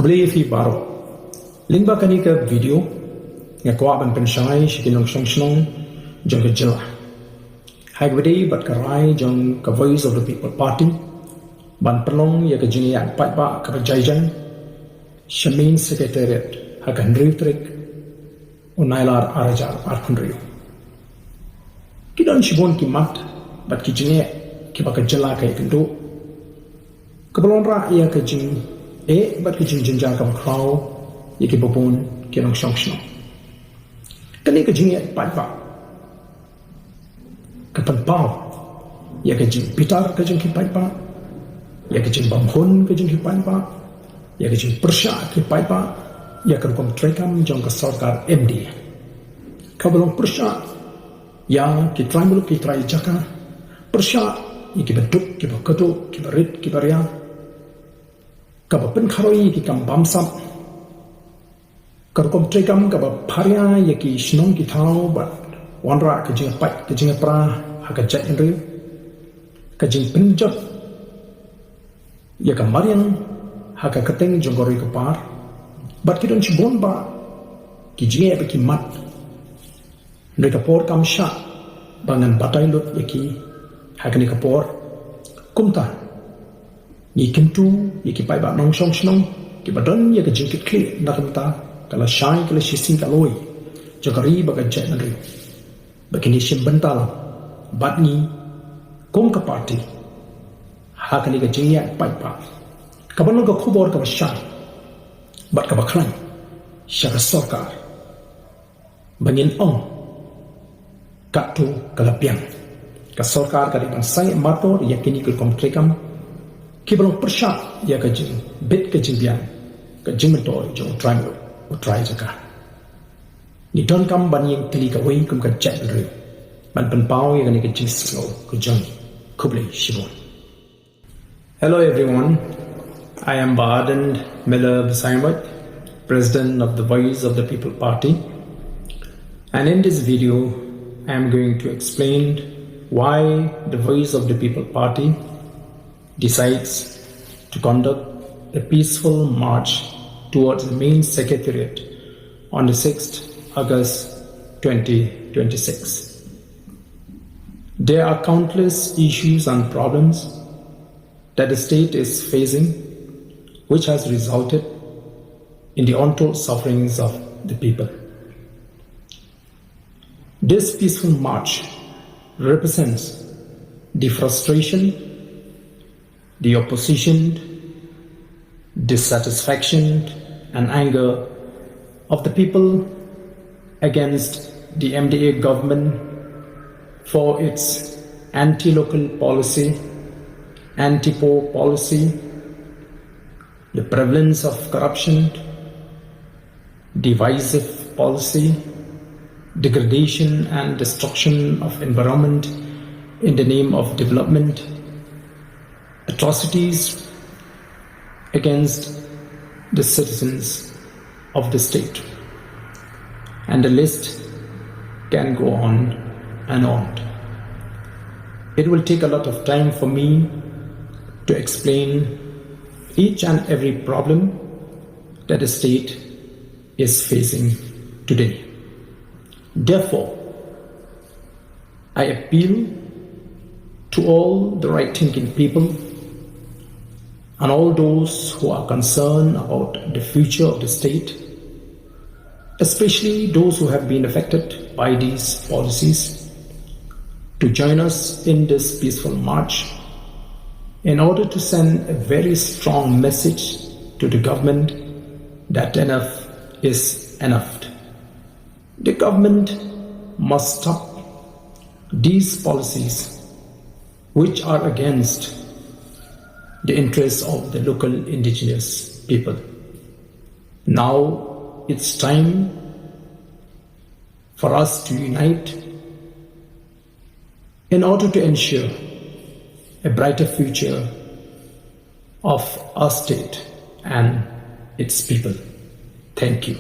Kubli fi baro. Lingba kani ka video nga kwa ban penshai shikinong shongshong jong ka jila. Hagbadi bat karai jong ka Voice of the People Party ban pelong ya ka jini ya pat ba ka jaijan Shamin Secretariat hakan riutrik unailar arajar arkundriyo. Kidon shibon ki mat bat ki jini ki ba ka jila ka ikindo. Kebalon ra ya ka jini bat ki jini jinjar ka makraw ya ki babon kinong shongshong. Kani ka jini ya pat ba kapanpaw ya ka jing pitar ka jing kipai pa ya ka jing bamhon ka jing kipai pa ya ka jing persya kipai pa ya ka rukom trekam jong ka sarkar MD ka belong persya ya ki trai ki trai jaka persya ya ki beduk ki bakato ki barit ki barya ka bapen kharoi ki kam bamsam ka rukom trekam ka ba pharya ya ki shnong ki thau ba wanra ka jing pai ka jing pra haka jat indri ka jing penjot ya ka mariang haka kateng jonggori ka par bat ki don chibon ba ki jing ya ki mat ndre ka por kam sha bangan batai lut ya ki haka ni ka por kumta ni kintu ya ki pai ba nong shong shnong ki badon ya ka jing ki kli nakamta kala shai kala shisin kaloi jogari ba ka jat indri Begini bentala batni kom ka party hakani ka jingya paipa kabano ka khubor ka shan bat ka bakran shaka sarkar bangin ong katu kalapiang ka sarkar ka dipan sai mator yakini ka komtrekam kibalo persha ya ka jing bit ka jingbian ka jingmento jo triangle o try jaka ni don kam ban yang tili ka wei kum ka chat ri ban pan pau yang ni ka jing slow ku jang kubli shibon. Hello everyone, I am Baden Miller Bisaimat, President of the Voice of the People Party, and in this video I am going to explain why the Voice of the People Party decides to conduct a peaceful march towards the main secretariat on the 6th August 2026. There are countless issues and problems that the state is facing, which has resulted in the untold sufferings of the people. This peaceful march represents the frustration, the opposition, dissatisfaction, and anger of the people against the MDA government for its anti-local policy, anti-poor policy, the prevalence of corruption, divisive policy, degradation and destruction of environment in the name of development, atrocities against the citizens of the state. And the list can go on and on. It will take a lot of time for me to explain each and every problem that the state is facing today. Therefore, I appeal to all the right-thinking people and all those who are concerned about the future of the state, especially those who have been affected by these policies, to join us in this peaceful march in order to send a very strong message to the government that enough is enough. The government must stop these policies which are against the interests of the local indigenous people. Now it's time for us to unite in order to ensure a brighter future of our state and its people. Thank you.